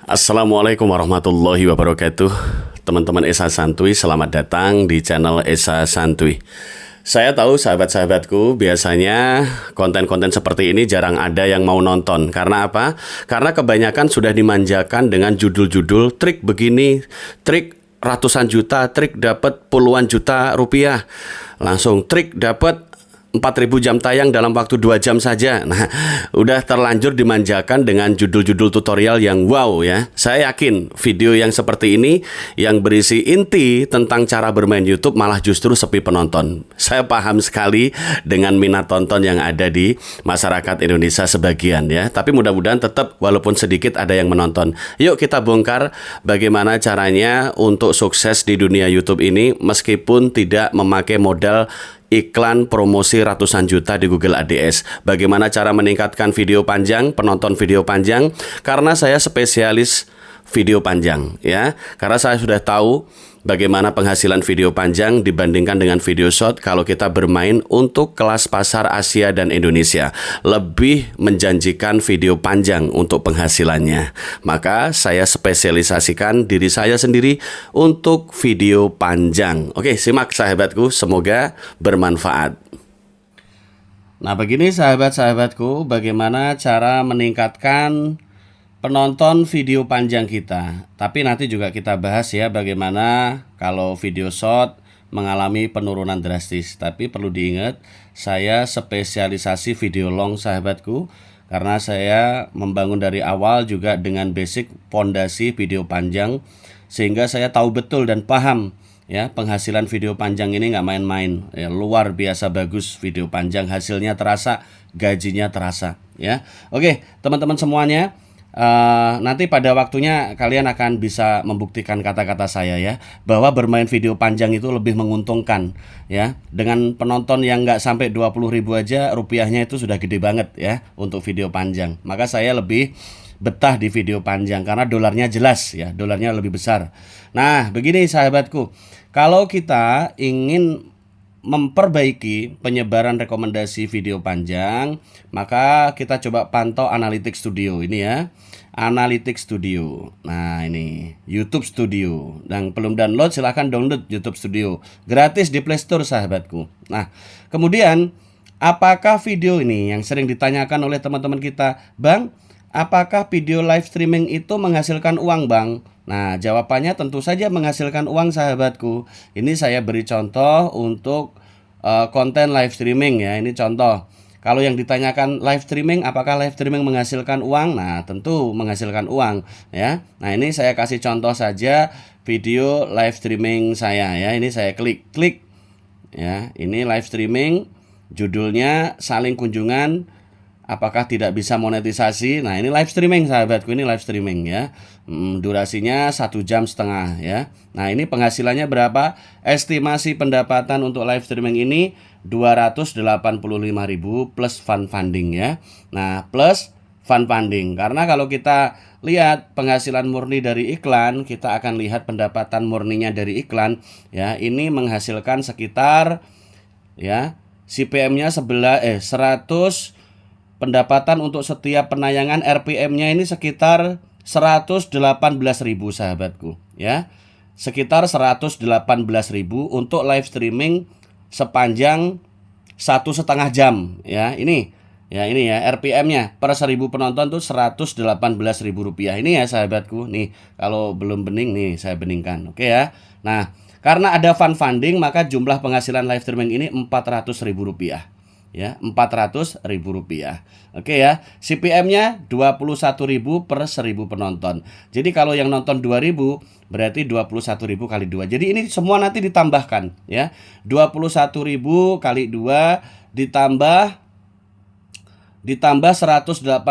Assalamualaikum warahmatullahi wabarakatuh. Teman-teman Esa Santuy, selamat datang di channel Esa Santuy. Saya tahu sahabat-sahabatku biasanya konten-konten seperti ini jarang ada yang mau nonton. Karena apa? Karena kebanyakan sudah dimanjakan dengan judul-judul trik begini, trik ratusan juta, trik dapat puluhan juta rupiah. Langsung trik dapat 4.000 jam tayang dalam waktu 2 jam saja. Nah, udah terlanjur dimanjakan dengan judul-judul tutorial yang wow ya. Saya yakin video yang seperti ini yang berisi inti tentang cara bermain YouTube malah justru sepi penonton. Saya paham sekali dengan minat tonton yang ada di masyarakat Indonesia sebagian ya. Tapi mudah-mudahan tetap walaupun sedikit ada yang menonton. Yuk kita bongkar bagaimana caranya untuk sukses di dunia YouTube ini meskipun tidak memakai modal iklan promosi ratusan juta di Google AdS. Bagaimana cara meningkatkan video panjang, penonton video panjang? Karena saya spesialis video panjang ya. Karena saya sudah tahu bagaimana penghasilan video panjang dibandingkan dengan video short kalau kita bermain untuk kelas pasar Asia dan Indonesia. Lebih menjanjikan video panjang untuk penghasilannya. Maka saya spesialisasikan diri saya sendiri untuk video panjang. Oke, simak sahabatku, semoga bermanfaat. Nah, begini sahabat-sahabatku, bagaimana cara meningkatkan penonton video panjang kita. Tapi nanti juga kita bahas ya bagaimana kalau video short mengalami penurunan drastis. Tapi perlu diingat, saya spesialisasi video long sahabatku. Karena saya membangun dari awal juga dengan basic fondasi video panjang. Sehingga saya tahu betul dan paham ya penghasilan video panjang ini nggak main-main ya, luar biasa bagus video panjang, hasilnya terasa, gajinya terasa ya. Oke teman-teman semuanya, nanti pada waktunya kalian akan bisa membuktikan kata-kata saya ya, bahwa bermain video panjang itu lebih menguntungkan ya. Dengan penonton yang nggak sampai 20.000 aja rupiahnya itu sudah gede banget ya untuk video panjang. Maka saya lebih betah di video panjang karena dolarnya jelas ya, dolarnya lebih besar. Nah begini sahabatku, kalau kita ingin memperbaiki penyebaran rekomendasi video panjang, maka kita coba pantau Analytics Studio ini ya. Analytics Studio. Nah, ini YouTube Studio. Yang belum download silahkan download YouTube Studio. Gratis di Play Store sahabatku. Nah, kemudian apakah video ini yang sering ditanyakan oleh teman-teman kita, Bang, apakah video live streaming itu menghasilkan uang, Bang? Nah, jawabannya tentu saja menghasilkan uang sahabatku. Ini saya beri contoh untuk konten live streaming ya. Ini contoh. Kalau yang ditanyakan live streaming, apakah live streaming menghasilkan uang? Nah, tentu menghasilkan uang ya. Nah, ini saya kasih contoh saja video live streaming saya ya. Ini saya klik ya. Ini live streaming, judulnya saling kunjungan. Apakah tidak bisa monetisasi? Nah ini live streaming sahabatku, ini live streaming ya. Durasinya 1,5 jam ya. Nah ini penghasilannya berapa? Estimasi pendapatan untuk live streaming ini 285.000 plus fund funding ya. Nah plus fund funding, karena kalau kita lihat penghasilan murni dari iklan, kita akan lihat pendapatan murninya dari iklan ya. Ini menghasilkan sekitar ya CPM-nya 100. Pendapatan untuk setiap penayangan RPM-nya ini sekitar 118.000 sahabatku ya. Sekitar 118.000 untuk live streaming sepanjang 1,5 jam ya. Ini ya RPM-nya per 1.000 penonton tuh 118.000 rupiah. Ini ya sahabatku. Nih kalau belum bening nih saya beningkan. Oke ya. Nah, karena ada fund funding maka jumlah penghasilan live streaming ini 400.000 rupiah. Ya, 400.000 rupiah. Oke ya, CPM-nya 21.000 per 1.000 penonton. Jadi kalau yang nonton 2.000 berarti 21.000 kali 2. Jadi ini semua nanti ditambahkan ya. 21.000 kali 2 ditambah 118.000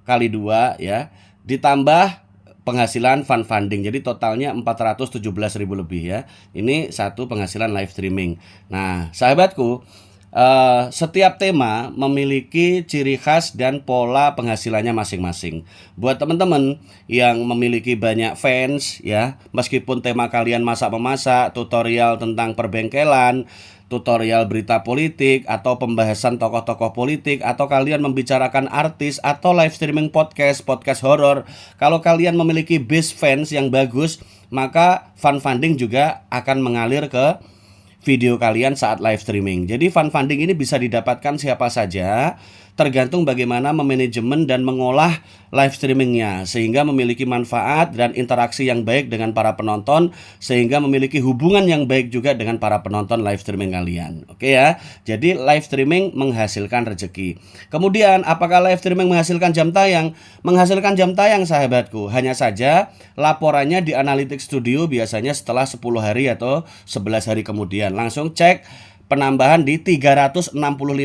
kali 2 ya. Ditambah penghasilan fund funding. Jadi totalnya 417.000 lebih ya. Ini satu penghasilan live streaming. Nah, sahabatku, setiap tema memiliki ciri khas dan pola penghasilannya masing-masing. Buat teman-teman yang memiliki banyak fans ya, meskipun tema kalian masak-memasak, tutorial tentang perbengkelan, tutorial berita politik, atau pembahasan tokoh-tokoh politik, atau kalian membicarakan artis, atau live streaming podcast horor. Kalau kalian memiliki base fans yang bagus, maka funding juga akan mengalir ke video kalian saat live streaming. Jadi funding ini bisa didapatkan siapa saja, tergantung bagaimana memanajemen dan mengolah live streamingnya, sehingga memiliki manfaat dan interaksi yang baik dengan para penonton, sehingga memiliki hubungan yang baik juga dengan para penonton live streaming kalian. Oke ya, jadi live streaming menghasilkan rezeki. Kemudian apakah live streaming menghasilkan jam tayang? Menghasilkan jam tayang sahabatku, hanya saja laporannya di Analytics Studio biasanya setelah 10 hari atau 11 hari kemudian. Langsung cek penambahan di 365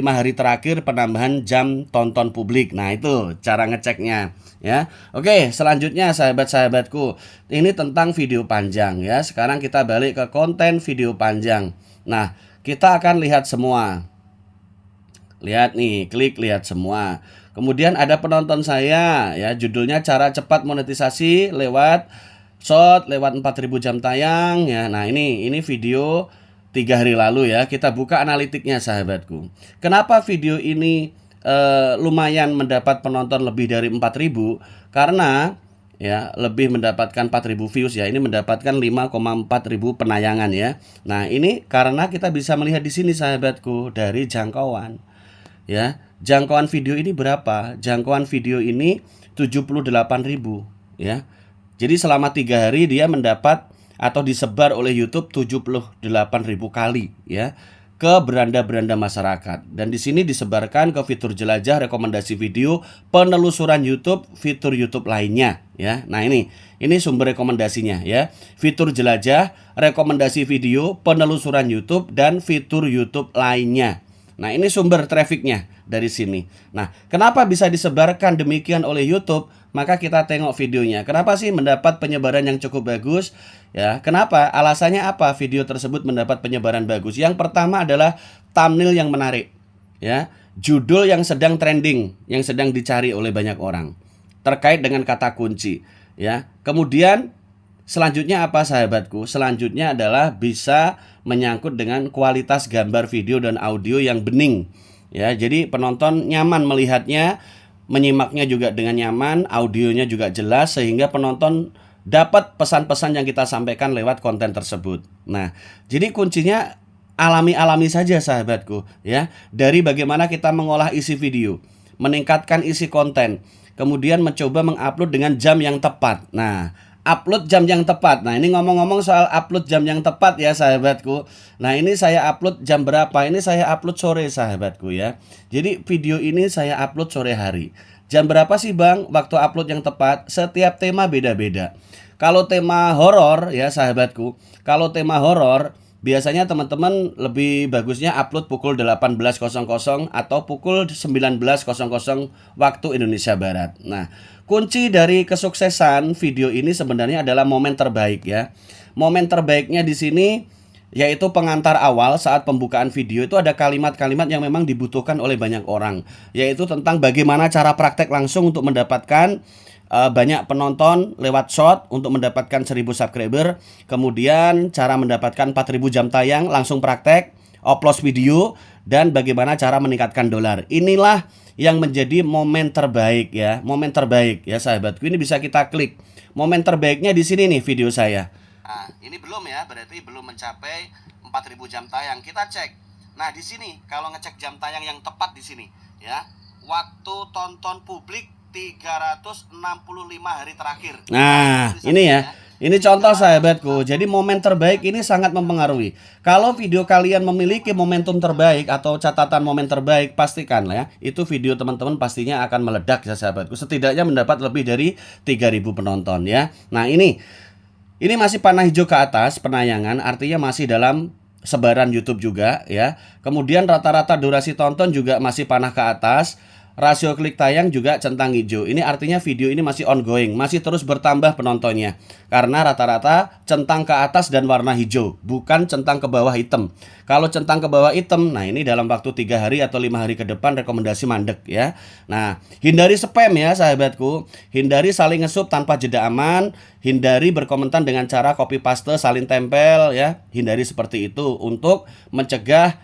hari terakhir penambahan jam tonton publik. Nah, itu cara ngeceknya ya. Oke, selanjutnya sahabat-sahabatku, ini tentang video panjang ya. Sekarang kita balik ke konten video panjang. Nah, kita akan lihat semua. Lihat nih, klik lihat semua. Kemudian ada penonton saya ya, judulnya cara cepat monetisasi lewat short lewat 4000 jam tayang ya. Nah, ini video 3 hari lalu ya. Kita buka analitiknya sahabatku. Kenapa video ini lumayan mendapat penonton lebih dari 4000? Karena ya lebih mendapatkan 4000 views ya. Ini mendapatkan 5,4 ribu penayangan ya. Nah, ini karena kita bisa melihat di sini sahabatku dari jangkauan. Ya, jangkauan video ini berapa? Jangkauan video ini 78.000 ya. Jadi selama 3 hari dia mendapat atau disebar oleh YouTube 78.000 kali ya ke beranda-beranda masyarakat. Dan di sini disebarkan ke fitur jelajah, rekomendasi video, penelusuran YouTube, fitur YouTube lainnya ya. Nah, ini sumber rekomendasinya ya. Fitur jelajah, rekomendasi video, penelusuran YouTube, dan fitur YouTube lainnya. Nah, ini sumber trafficnya dari sini. Nah, kenapa bisa disebarkan demikian oleh YouTube? Maka kita tengok videonya. Kenapa sih mendapat penyebaran yang cukup bagus? Ya, kenapa? Alasannya apa video tersebut mendapat penyebaran bagus? Yang pertama adalah thumbnail yang menarik. Ya, judul yang sedang trending, yang sedang dicari oleh banyak orang terkait dengan kata kunci. Ya, kemudian selanjutnya apa sahabatku? Selanjutnya adalah bisa menyangkut dengan kualitas gambar, video, dan audio yang bening. Ya, jadi penonton nyaman melihatnya, menyimaknya juga dengan nyaman, audionya juga jelas, sehingga penonton dapat pesan-pesan yang kita sampaikan lewat konten tersebut. Nah, jadi kuncinya alami-alami saja sahabatku ya. Dari bagaimana kita mengolah isi video, meningkatkan isi konten, kemudian mencoba mengupload dengan jam yang tepat. Nah, upload jam yang tepat. Nah, ini ngomong-ngomong soal upload jam yang tepat ya sahabatku. Nah, ini saya upload jam berapa? Ini saya upload sore sahabatku ya. Jadi video ini saya upload sore hari. Jam berapa sih Bang waktu upload yang tepat? Setiap tema beda-beda. Kalau tema horor ya sahabatku, kalau tema horor biasanya teman-teman lebih bagusnya upload pukul 18.00 atau pukul 19.00 waktu Indonesia Barat. Nah, kunci dari kesuksesan video ini sebenarnya adalah momen terbaik ya. Momen terbaiknya di sini yaitu pengantar awal saat pembukaan video itu ada kalimat-kalimat yang memang dibutuhkan oleh banyak orang, yaitu tentang bagaimana cara praktek langsung untuk mendapatkan banyak penonton lewat short untuk mendapatkan 1000 subscriber, kemudian cara mendapatkan 4000 jam tayang langsung praktek, upload video, dan bagaimana cara meningkatkan dolar. Inilah yang menjadi momen terbaik ya, momen terbaik ya sahabatku. Ini bisa kita klik. Momen terbaiknya di sini nih video saya. Nah, ini belum ya, berarti belum mencapai 4000 jam tayang. Kita cek. Nah, di sini kalau ngecek jam tayang yang tepat di sini ya. Waktu tonton publik 365 hari terakhir. Nah, ini ya. Ini contoh sahabatku. Jadi momen terbaik ini sangat mempengaruhi. Kalau video kalian memiliki momentum terbaik atau catatan momen terbaik, pastikan ya, itu video teman-teman pastinya akan meledak ya sahabatku. Setidaknya mendapat lebih dari 3000 penonton ya. Nah, ini masih panah hijau ke atas penayangan, artinya masih dalam sebaran YouTube juga ya. Kemudian rata-rata durasi tonton juga masih panah ke atas. rasio klik tayang juga centang hijau. Ini artinya video ini masih ongoing, masih terus bertambah penontonnya. Karena rata-rata centang ke atas dan warna hijau, bukan centang ke bawah hitam. Kalau centang ke bawah hitam, nah ini dalam waktu 3 hari atau 5 hari ke depan rekomendasi mandek ya. Nah, hindari spam ya sahabatku. Hindari saling nge-sub tanpa jeda aman. Hindari berkomentar dengan cara copy paste salin tempel ya. Hindari seperti itu untuk mencegah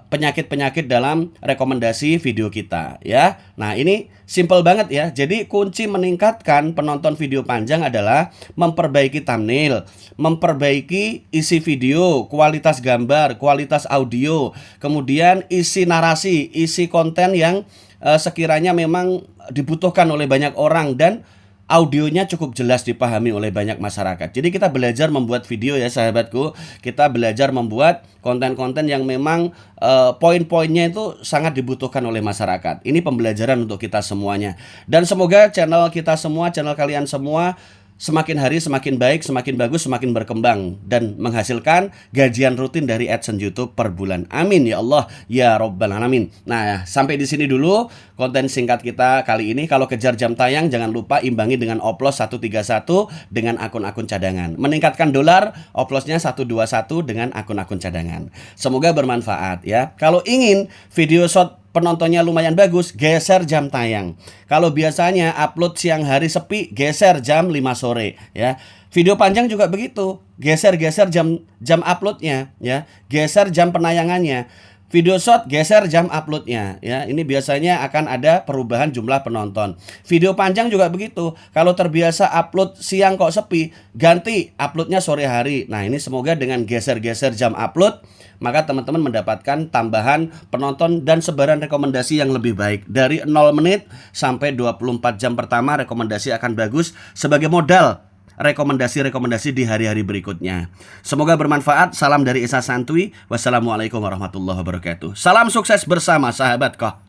penyakit-penyakit dalam rekomendasi video kita ya. Nah, ini simple banget ya. Jadi kunci meningkatkan penonton video panjang adalah memperbaiki thumbnail, memperbaiki isi video, kualitas gambar, kualitas audio, kemudian isi narasi, isi konten yang sekiranya memang dibutuhkan oleh banyak orang dan audionya cukup jelas dipahami oleh banyak masyarakat. Jadi kita belajar membuat video ya sahabatku. Kita belajar membuat konten-konten yang memang poin-poinnya itu sangat dibutuhkan oleh masyarakat. Ini pembelajaran untuk kita semuanya. Dan semoga channel kita semua, channel kalian semua semakin hari semakin baik, semakin bagus, semakin berkembang dan menghasilkan gajian rutin dari AdSense YouTube per bulan. Amin ya Allah ya Rabbal Alamin. Nah, sampai di sini dulu konten singkat kita kali ini. Kalau kejar jam tayang jangan lupa imbangi dengan oplos 131 dengan akun-akun cadangan. Meningkatkan dolar, oplosnya 121 dengan akun-akun cadangan. Semoga bermanfaat ya. Kalau ingin video short penontonnya lumayan bagus, geser jam tayang. Kalau biasanya upload siang hari sepi, geser jam 5 sore ya. Video panjang juga begitu, geser-geser jam uploadnya ya, geser jam penayangannya. Video short geser jam uploadnya ya. Ini biasanya akan ada perubahan jumlah penonton. Video panjang juga begitu. Kalau terbiasa upload siang kok sepi, ganti uploadnya sore hari. Nah, ini semoga dengan geser-geser jam upload maka teman-teman mendapatkan tambahan penonton dan sebaran rekomendasi yang lebih baik. Dari 0 menit sampai 24 jam pertama rekomendasi akan bagus sebagai modal rekomendasi-rekomendasi di hari-hari berikutnya. Semoga bermanfaat. Salam dari Esa Santuy. Wassalamualaikum warahmatullahi wabarakatuh. Salam sukses bersama sahabat kah.